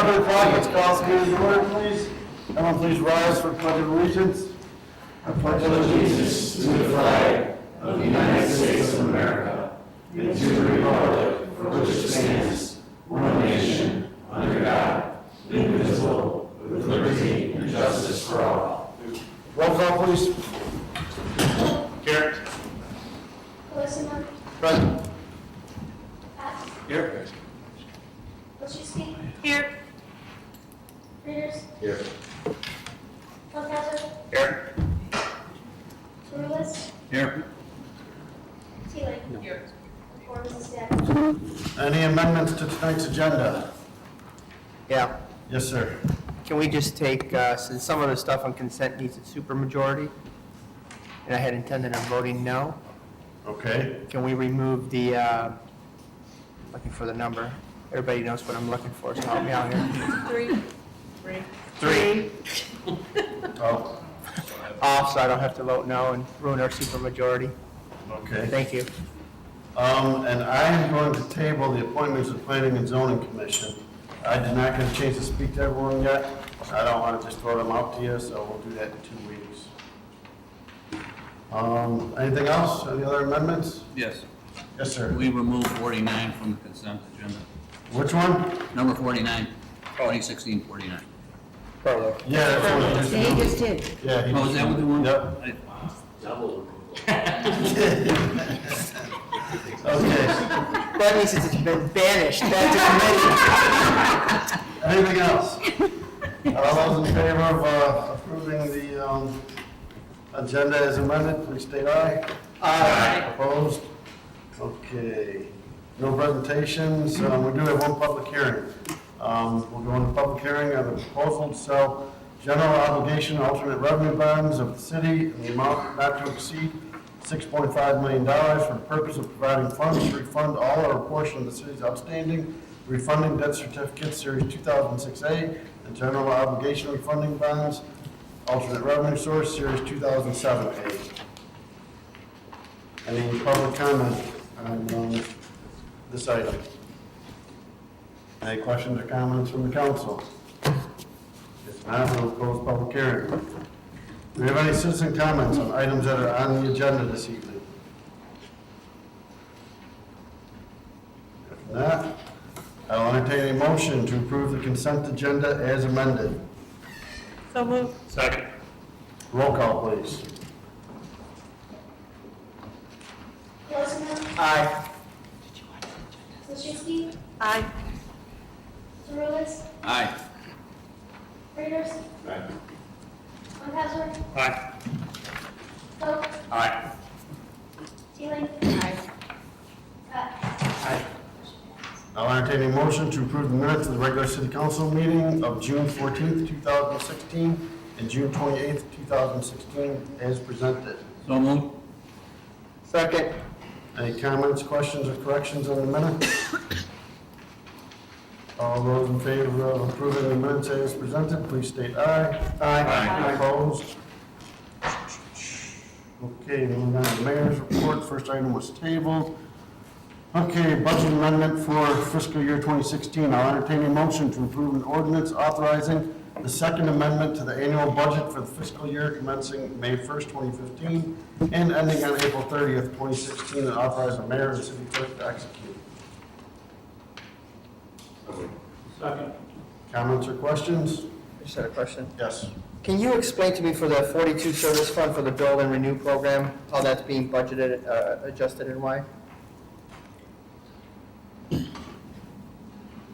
7 o'clock, let's call this meeting to order, please. Everyone please rise for pledge of allegiance. I pledge allegiance to the flag of the United States of America and to the republic for which it stands, one nation, under God, indivisible, with liberty and justice for all. Roll call, please. Here. Listener, Present. Pat, Here. Wojcicki, Here. Readers, Here. Funkasser, Here. Rulis, Here. Teeling. Here. Four is established. Any amendments to tonight's agenda? Yeah, Yes, sir. can we just take, since some of the stuff on consent needs a supermajority, and I had intended on voting no, Okay. can we remove the, looking for the number, everybody knows what I'm looking for, so help me out here. 3. 3 Oh, off, so I don't have to vote no and ruin our supermajority. okay. Thank you. And I am going to table the appointments of Planning and Zoning Commission. I did not get a chance to speak to everyone yet. I don't want to just throw them out to you, so we'll do that in 2 weeks. Anything else? Any other amendments? Yes, Yes, sir. we removed 49 from the consent agenda. Which one? Number 49, 2016-49. Further. Yeah, that's what he just He just did. Yeah. he Oh, is that what they want? Yep. Double. Okay. That means it's been banished back to committee. Anything else? All those in favor of approving the agenda as amended, please state aye. Aye. Opposed? Okay. No presentations. We do have one public hearing. We'll go into public hearing on the proposal to sell general obligation alternate revenue bonds of the city in the amount not to exceed $6.5 million for the purpose of providing funds to refund all or a portion of the city's outstanding refunding debt certificates series 2006A and general obligation refunding bonds alternate revenue source series 2007A. Any public comment on this item? Any questions or comments from the council? If not, we'll close public hearing. Do we have any citizen comments on items that are on the agenda this evening? If not, I'll entertain a motion to approve the consent agenda as amended. So moved. Second. Roll call, please. Listener, Aye. Wojcicki, Aye. Rulis, Aye. Readers, Aye. Funkasser, Aye. Vogt, Aye. Teeling, Aye. Pat. I'll entertain a motion to approve the minutes of the regular city council meeting of June 14th, 2016 and June 28th, 2016 as presented. So moved. Second. Any comments, questions, or corrections on the minutes? All those in favor of approving the minutes as presented, please state aye. Aye. Opposed? Okay, moving on to the mayor's report. First item was tabled. Okay, budget amendment for fiscal year 2016. I'll entertain a motion to approve an ordinance authorizing the second amendment to the annual budget for the fiscal year commencing May 1st, 2015 and ending on April 30th, 2016, and authorize the mayor and city clerk to execute. Second. Comments or questions? I just had a question. Yes. Can you explain to me for the 42 service fund for the build and renew program, how that's being budgeted, adjusted, and why?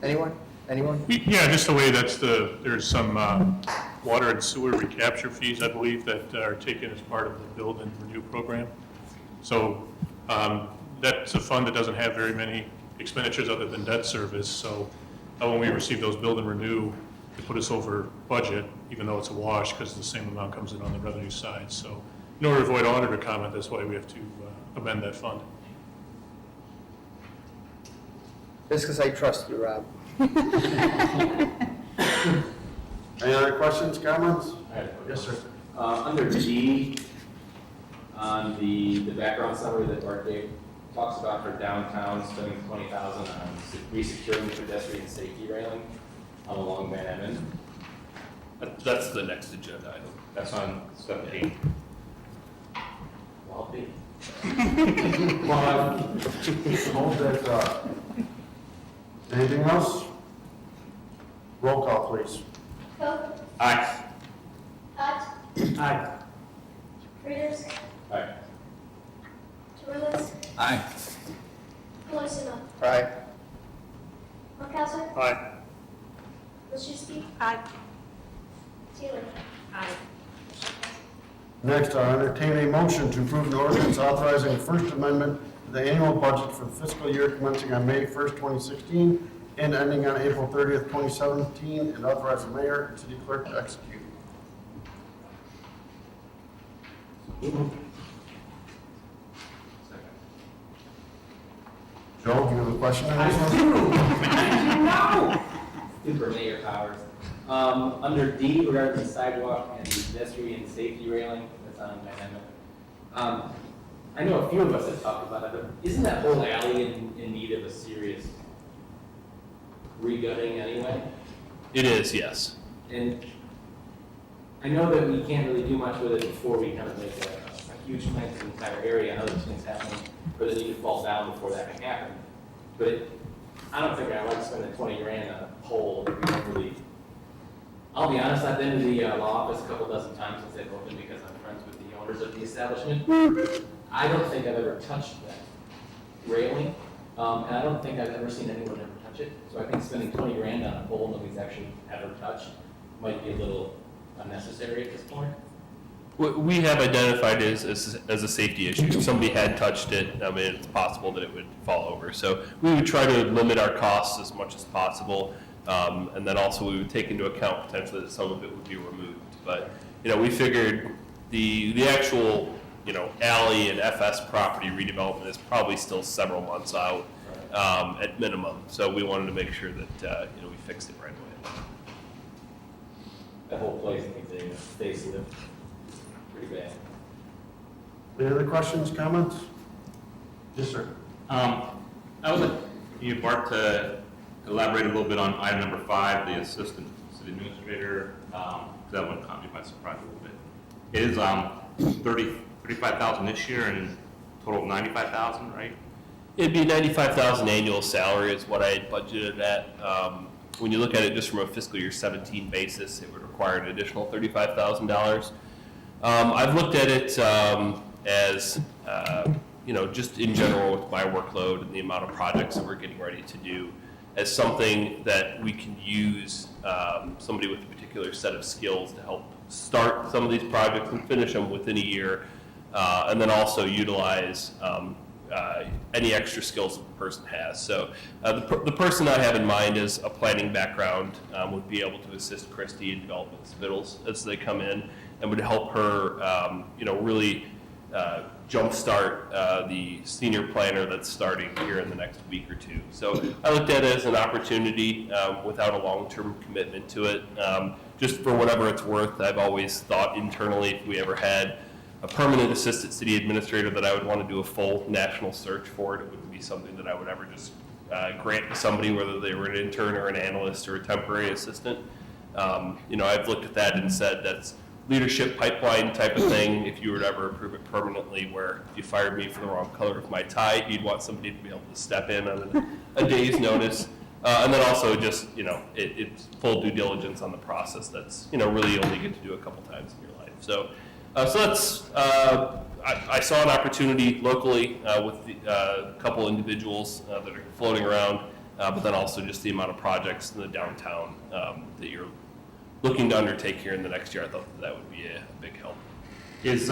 Anyone? Anyone? Yeah, just the way there's some water and sewer recapture fees, I believe, that are taken as part of the build and renew program. So that's a fund that doesn't have very many expenditures other than debt service. So when we receive those build and renew, they put us over budget, even though it's a wash, because the same amount comes in on the revenue side. So in order to avoid auditor comment, that's why we have to amend that fund. Just because I trust you, Rob. Any other questions, comments? Yes, sir. Under D, on the background summary that Art gave, talks about for downtown spending $20,000 on resecuring pedestrian safety railing. along Van Emmon. That's the next agenda item. That's on step 8. Well, be. Hold that thought. Anything else? Roll call, please. Coe, Aye. Hart, Aye. Peters, Aye. Torres, Aye. Colosimo, Aye. Montalvo, Aye. Lucinski, Aye. Taylor. Aye. Next, I'll entertain a motion to approve an ordinance authorizing the First Amendment to the annual budget for the fiscal year commencing on May 1st, 2016, and ending on April 30th, 2017, and authorize the mayor and city clerk to execute. Joe, do you have a question on this one? Super Mayor Powers. Under D, regarding the sidewalk and the pedestrian safety railing, that's on Van Emmon. I know a few of us have talked about it, but isn't that whole alley in need of a serious regutting anyway? It is, yes. And I know that we can't really do much with it before we kind of make a huge plan for the entire area. I know there's things happening where they need to fall down before that can happen. But I don't think I'd like spending 20 grand on a pole that we don't really. I'll be honest, I've been to the law office a couple dozen times since they've opened because I'm friends with the owners of the establishment. I don't think I've ever touched that railing, and I don't think I've ever seen anyone ever touch it. So I think spending 20 grand on a pole nobody's actually ever touched might be a little unnecessary at this point. What we have identified as a safety issue. If somebody had touched it, I mean, it's possible that it would fall over. So we would try to limit our costs as much as possible. And then also we would take into account potentially that some of it would be removed. But, we figured the actual, alley and FS property redevelopment is probably still several months out at minimum. So we wanted to make sure that, we fixed it right away. That whole place needs a facelift. Pretty bad. Any other questions, comments? Yes, sir. I would like you, Bart, to elaborate a little bit on item number 5, the assistant city administrator, because that one caught me by surprise a little bit. It is 35,000 this year and total of 95,000, right? It'd be 95,000 annual salary is what I had budgeted at. When you look at it just from a fiscal year 17 basis, it would require an additional $35,000. I've looked at it as, just in general with my workload and the amount of projects that we're getting ready to do, as something that we can use somebody with a particular set of skills to help start some of these projects and finish them within a year, and then also utilize any extra skills that the person has. So the person I have in mind is a planning background, would be able to assist Christy in developing submittals as they come in, and would help her, really jumpstart the senior planner that's starting here in the next week or two. So I looked at it as an opportunity without a long-term commitment to it. Just for whatever it's worth, I've always thought internally if we ever had a permanent assistant city administrator that I would want to do a full national search for it. It wouldn't be something that I would ever just grant to somebody, whether they were an intern or an analyst or a temporary assistant. I've looked at that and said that's leadership pipeline type of thing. If you were to ever approve it permanently, where if you fired me for the wrong color of my tie, you'd want somebody to be able to step in on a day's notice. And then also just, it's full due diligence on the process that's, really you only get to do a couple times in your life. So that's, I saw an opportunity locally with a couple individuals that are floating around, but then also just the amount of projects in the downtown that you're looking to undertake here in the next year. I thought that would be a big help. Is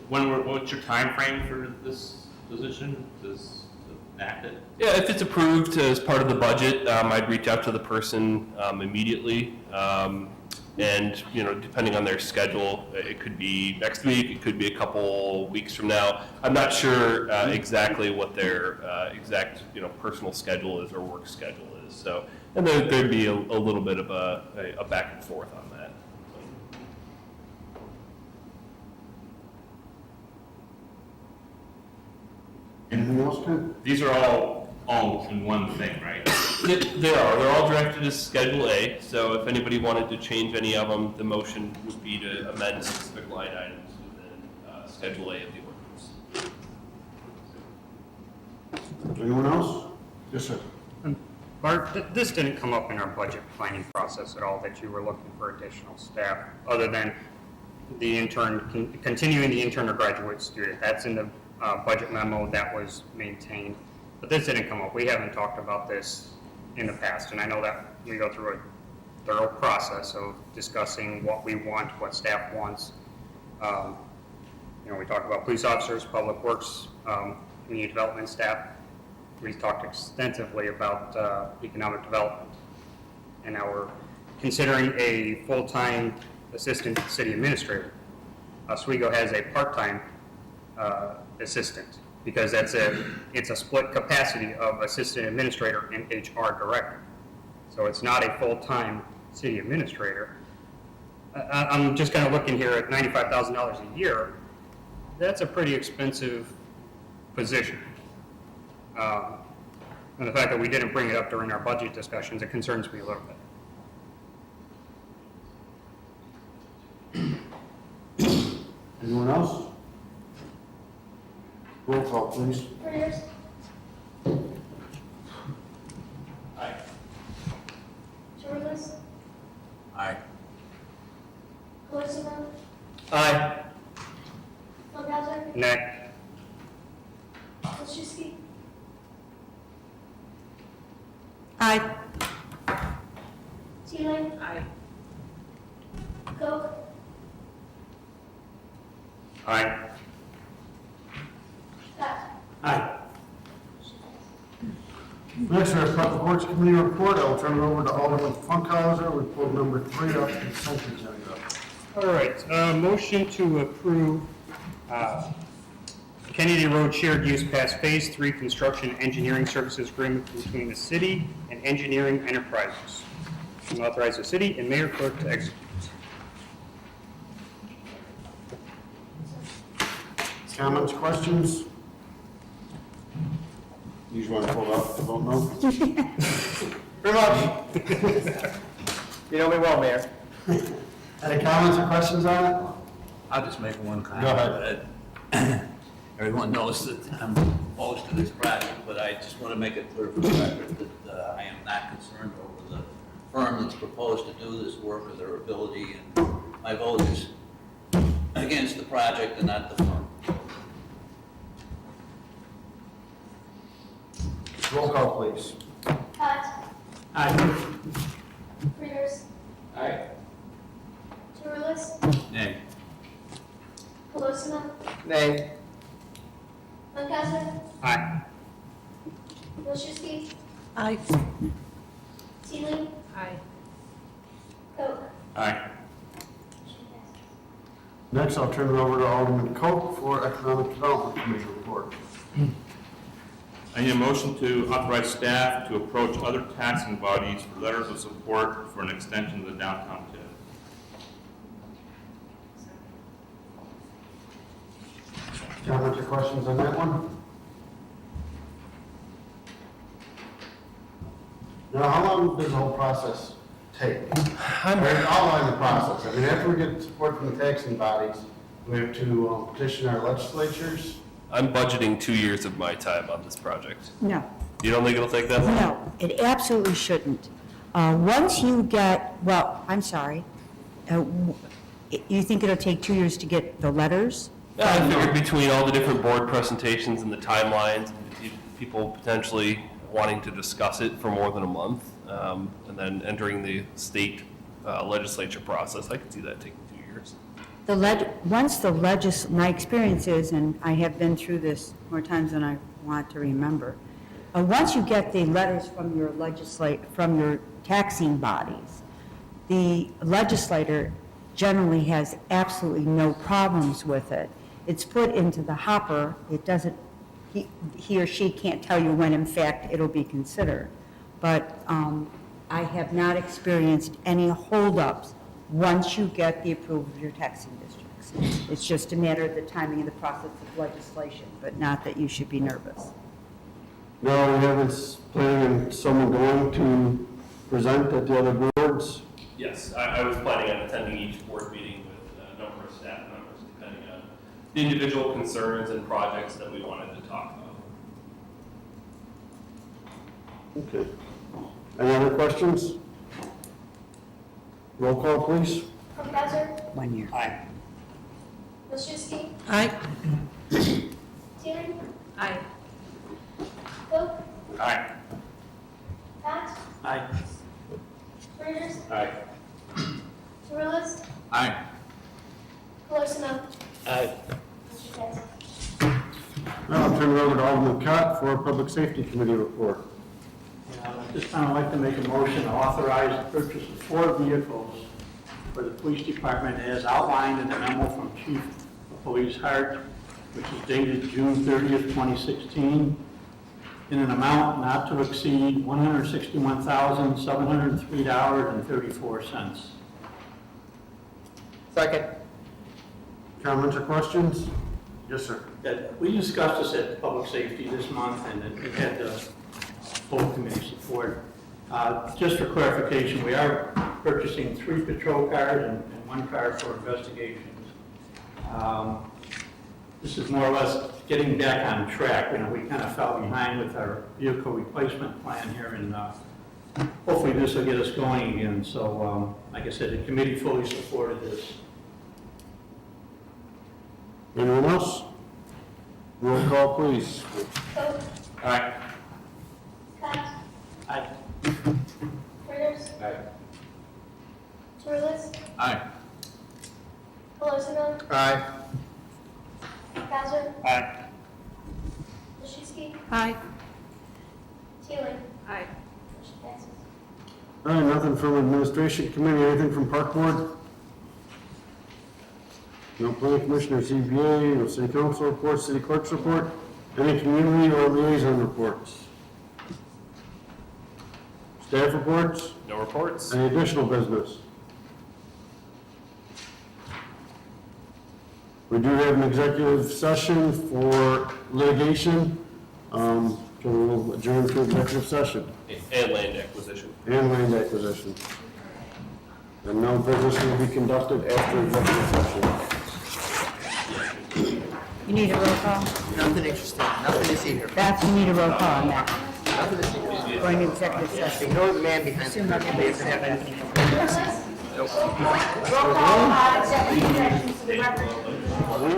what's your time frame for this position? Does it enact it? Yeah, if it's approved as part of the budget, I'd reach out to the person immediately. And, depending on their schedule, it could be next week, it could be a couple weeks from now. I'm not sure exactly what their exact, personal schedule is or work schedule is. So, and there'd be a little bit of a back and forth on that. Anything else, Ken? These are all all in one thing, right? They're all directed as Schedule A, so if anybody wanted to change any of them, the motion would be to amend specific line items within Schedule A of the ordinance. Anyone else? Yes, sir. Bart, this didn't come up in our budget planning process at all, that you were looking for additional staff, other than the intern, continuing the intern or graduate student. That's in the budget memo that was maintained. But this didn't come up. We haven't talked about this in the past, and I know that we go through a thorough process of discussing what we want, what staff wants. We talked about police officers, public works, community development staff. We talked extensively about economic development. And now we're considering a full-time assistant city administrator. Oswego has a part-time assistant, because it's a split capacity of assistant administrator and HR director. So it's not a full-time city administrator. I'm just kind of looking here at $95,000 a year. That's a pretty expensive position. And the fact that we didn't bring it up during our budget discussions, it concerns me a little bit. Anyone else? Roll call, please. Peters, Aye. Childs, Aye. Colosimo, Aye. Funkadler, Nay. Wilczewski, Aye. Teeling, Aye. Koch, Aye. Scott. Aye. Next, we have Public Works Committee report. I will turn it over to Alderman Funkhauser, report number 3 off the consent agenda. All right, motion to approve Kennedy Road Shared Use Pass Phase 3 Construction Engineering Services Agreement between the city and Engineering Enterprises. And authorize the city and mayor clerk to execute. Comments, questions? You just want to pull up, vote no? Pretty much. You know me well, Mayor. Any comments or questions on it? I'll just make one comment. Go ahead. Everyone knows that I'm opposed to this project, but I just want to make it clear for the record that I am not concerned over the firm that's proposed to do this work or their ability, and my vote is against the project and not the firm. Roll call, please. Scott, Aye. Peters, Aye. Childs, Nay. Colosimo, Nay. Funkadler, Aye. Wilczewski, Aye. Teeling, Aye. Koch. Aye. Next, I'll turn it over to Alderman Koch for Economic Development Committee report. I need a motion to authorize staff to approach other taxing bodies for letters of support for an extension of the downtown TIF. Comments or questions on that one? Now, how long does the whole process take? Outline the process. I mean, after we get support from the taxing bodies, we have to petition our legislatures. I'm budgeting 2 years of my time on this project. No, You don't think it'll take that long? no, it absolutely shouldn't. Once you get, well, I'm sorry, you think it'll take 2 years to get the letters? Yeah, I figured between all the different board presentations and the timelines, and people potentially wanting to discuss it for more than a month, and then entering the state legislature process, I could see that taking 2 years. Once my experience is, and I have been through this more times than I want to remember, once you get the letters from your taxing bodies, the legislator generally has absolutely no problems with it. It's put into the hopper. It doesn't, he or she can't tell you when, in fact, it'll be considered. But I have not experienced any holdups once you get the approval of your taxing districts. It's just a matter of the timing of the process of legislation, but not that you should be nervous. No, we haven't planning on someone going to present at the other boards. Yes, I was planning on attending each board meeting with a number of staff members, depending on the individual concerns and projects that we wanted to talk about. Okay. Any other questions? Roll call, please. Cookhauser, 1 year. Aye. Liszewski, Aye. Teeling, Aye. Cook, Aye. Pat, Aye. Reuters, Aye. Tourilus, Aye. Colosimo. Aye. Motion passes. Now I'll turn it over to Alderman Cott for a Public Safety Committee report. At this time, I'd like to make a motion to authorize the purchase of 4 vehicles for the police department as outlined in the memo from Chief of Police Hart, which is dated June 30th, 2016, in an amount not to exceed $161,703.34. Second. Comments or questions? Yes, sir. That we discussed this at Public Safety this month, and it had full committee support. Just for clarification, we are purchasing 3 patrol cars and 1 car for investigations. This is more or less getting back on track. You know, we kind of fell behind with our vehicle replacement plan here, and hopefully this will get us going again. So, like I said, the committee fully supported this. Anyone else? Roll call, please. Cook, Aye. Pat, Aye. Reuters, Aye. Tourilus, Aye. Colosimo, Aye. Cookhauser, Aye. Liszewski, Aye. Teeling. Aye. Motion passes. All right, nothing from Administration Committee, anything from Park Board? No Planning Commissioner, CBA, no City Council reports, City Clerk's report, any community or liaison reports? Staff reports? No reports? Any additional business? We do have an executive session for litigation, so we'll adjourn to executive session And land acquisition. and land acquisition. And no business will be conducted after executive session. You need a roll call? Nothing interesting, nothing to see here. Beth, you need a roll call on that. Nothing to see here. Going to executive session. Ignore the man behind the curtain, he doesn't have anything. Roll call, executive session for the record. We,